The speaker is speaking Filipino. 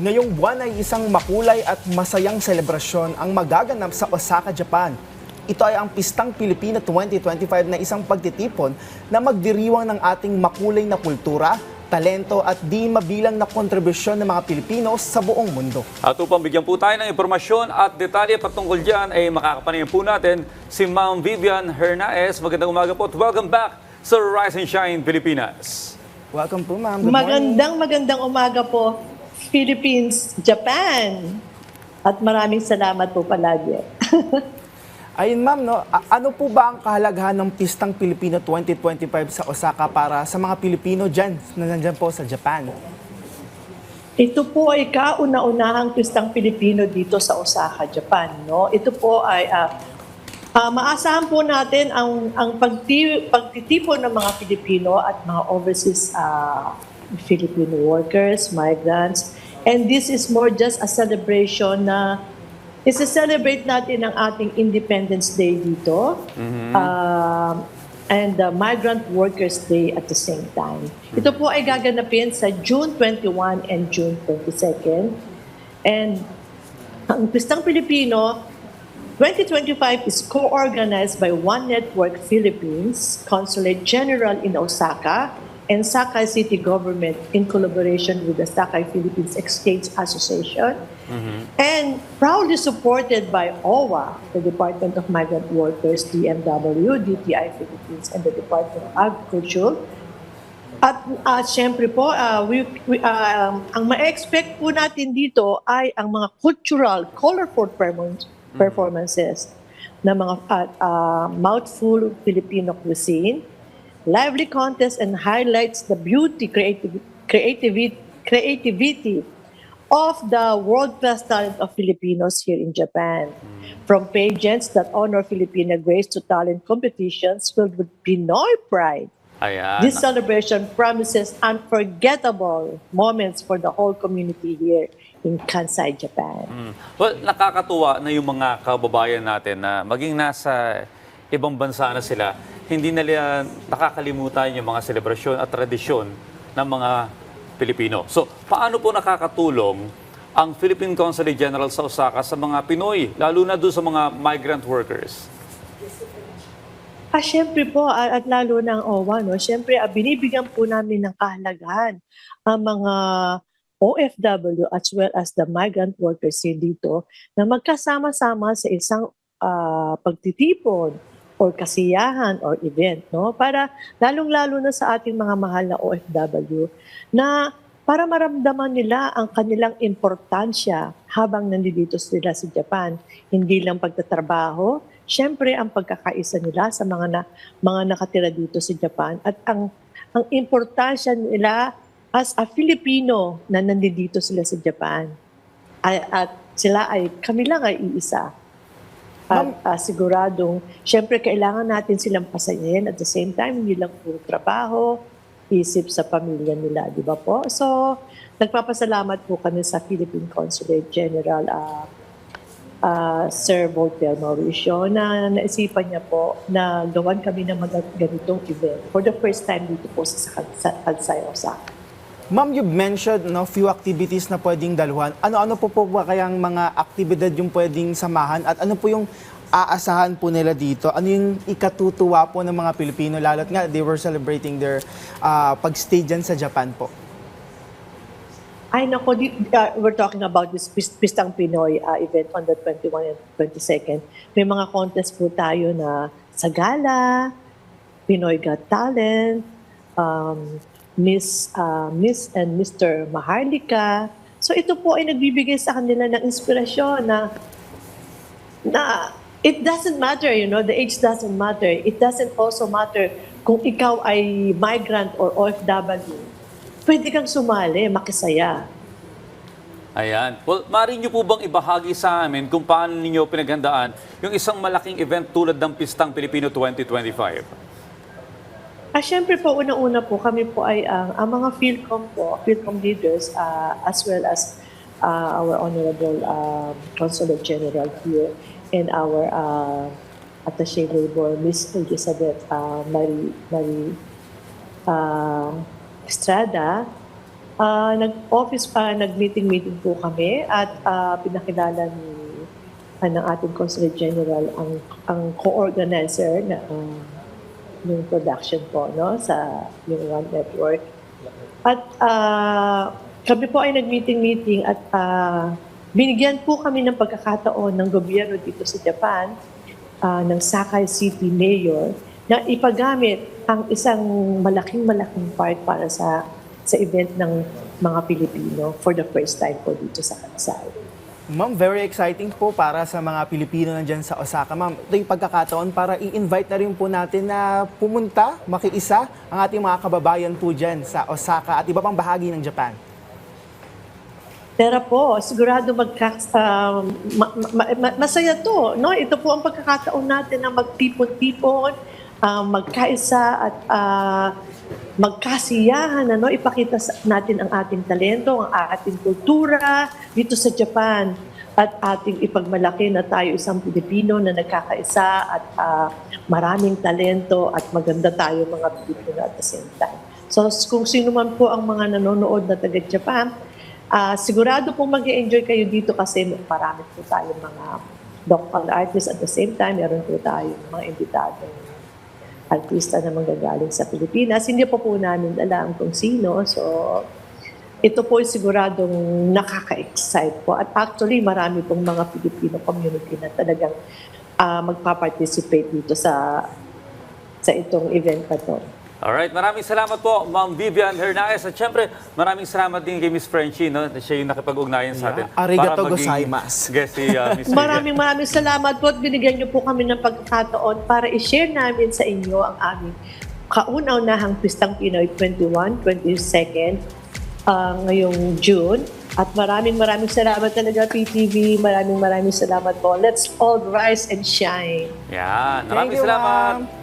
Ngayong buwan ay isang makulay at masayang selebrasyon ang magaganap sa Osaka, Japan. Ito ay ang Pistang Pilipino 2025 na isang pagtitipon na magdiriwang ng ating makulay na kultura, talento at di mabilang na kontribusyon ng mga Pilipino sa buong mundo. At upang bigyan po tayo ng impormasyon at detalye patungkol dyan ay makakapanayan po natin si Ma'am Vivian Hernaez. Magandang umaga po at welcome back sa Rise and Shine Pilipinas. Welcome po, ma'am. Good morning. Magandang umaga po, Philippines, Japan. At maraming salamat po palagi. Ayun, ma'am, no? Ano po ba ang kahalagahan ng Pistang Pilipino 2025 sa Osaka para sa mga Pilipino dyan na nandyan po sa Japan? Ito po ay kauna-unahang Pistang Pilipino dito sa Osaka, Japan. No? Ito po ay maasahan po natin ang pagtitipon ng mga Pilipino at mga overseas Filipino workers, migrants. And this is more just a celebration na isa-celebrate natin ang ating Independence Day dito and the Migrant Workers Day at the same time. Ito po ay gaganapin sa June 21 and June 22nd. And ang Pistang Pilipino 2025 is co-organized by One Network Philippines, Consulate General in Osaka, and Sakai City Government in collaboration with the Sakai Philippines Exchange Association, and proudly supported by OWA, the Department of Migrant Workers, DMW, DTI Philippines, and the Department of Agriculture. At syempre po, ang ma-expect po natin dito ay ang mga cultural, colorful performances na mga mouthful Filipino cuisine, lively contest and highlights the beauty, creativity of the world-class talent of Filipinos here in Japan. From pageants that honor Filipina grace to talent competitions filled with Pinoy pride. Ayan. This celebration promises unforgettable moments for the whole community here in Kansai, Japan. Well, nakakatuwa na yung mga kababayan natin na maging nasa ibang bansa na sila, hindi nila nakakalimutan yung mga selebrasyon at tradisyon ng mga Pilipino. So, paano po nakakatulong ang Philippine Consulate General sa Osaka sa mga Pinoy, lalo na doon sa mga migrant workers? Siyempre po, at lalo ng OWA, no? Siyempre, binibigyan po namin ng kahalagahan ang mga OFW as well as the migrant workers dito na magkasama-sama sa isang pagtitipon or kasiyahan or event, no? Para lalong-lalo na sa ating mga mahal na OFW na para maramdaman nila ang kanilang importansya habang nandito sila sa Japan. Hindi lang pagtatrabaho, syempre ang pagkakaisa nila sa mga nakatira dito sa Japan at ang importansya nila as a Filipino na nandito sila sa Japan. At kami lang ay iisa. At siguradong, syempre kailangan natin silang pasayahin at the same time, hindi lang puro trabaho, isip sa pamilya nila, di ba po? So, nagpapasalamat po kami sa Philippine Consulate General Sir Voltaire Mauricio na naisipan niya po na gawan kami ng mga ganitong event for the first time dito po sa Kansai, Osaka. Ma'am, you've mentioned few activities na pwedeng daluhan. Ano-ano po ba kayang mga aktibidad yung pwedeng samahan at ano po yung aasahan po nila dito? Ano yung ikatutuwa po ng mga Pilipino lalo't nga they were celebrating their pag-stay dyan sa Japan po? Ay nako, we're talking about this Pistang Pinoy event on the 21 and 22nd. May mga contest po tayo na sa gala, Pinoy Got Talent, Miss and Mr. Maharlika. So ito po ay nagbibigay sa kanila ng inspirasyon na it doesn't matter, the age doesn't matter. It doesn't also matter kung ikaw ay migrant or OFW. Pwede kang sumali, makisaya. Ayan. Well, maaari niyo po bang ibahagi sa amin kung paano ninyo pinaghandaan yung isang malaking event tulad ng Pistang Pilipino 2025? Siyempre po, una-una po, kami po ay ang mga Philcom leaders, as well as our Honorable Consulate General here and our Attaché Labor, Ms. Elizabeth Marie Estrada, Nag-office pa, nag-meeting po kami at pinakilala ng ating Consulate General ang co-organizer na yung production po, no, sa yung One Network. At kami po ay nag-meeting at binigyan po kami ng pagkakataon ng gobyerno dito sa Japan, ng Sakai City Mayor, na ipagamit ang isang malaking part para sa event ng mga Pilipino for the first time po dito sa Kansai. Ma'am, very exciting po para sa mga Pilipino nandyan sa Osaka. Ma'am, ito yung pagkakataon para i-invite na rin po natin na pumunta, makiisa ang ating mga kababayan po dyan sa Osaka at iba pang bahagi ng Japan. Pero po, sigurado masaya to, no? Ito po ang pagkakataon natin na magtipon-tipon, magkaisa at magkasiyahan, ano? Ipakita natin ang ating talento, ang ating kultura dito sa Japan at ating ipagmalaki na tayo isang Pilipino na nagkakaisa at maraming talento at maganda tayo mga Pilipino at the same time. So kung sino man po ang mga nanonood na taga-Japan, sigurado po mag-enjoy kayo dito kasi marami po tayo mga local artists at the same time, meron po tayo mga imbitadong artista na manggagaling sa Pilipinas. Hindi po namin alam kung sino. So, ito po siguradong nakaka-excite po. At actually, marami pong mga Filipino community na talagang magpa-participate dito sa itong event na to. Alright, maraming salamat po, Ma'am Vivian Hernandez. At syempre, maraming salamat din kay Miss Frenchie, no? Siya yung nakipag-ugnayan sa atin. Arigato para maging gozaimasu. guest si Miss Vivian. Maraming salamat po at binigyan niyo po kami ng pagkakataon para i-share namin sa inyo ang aming kauna-unahang Pistang Pinoy 21, 22nd ngayong June. At maraming salamat talaga PTV. Maraming salamat po. Let's all rise and shine. Yan, Thank maraming you, salamat. ma'am.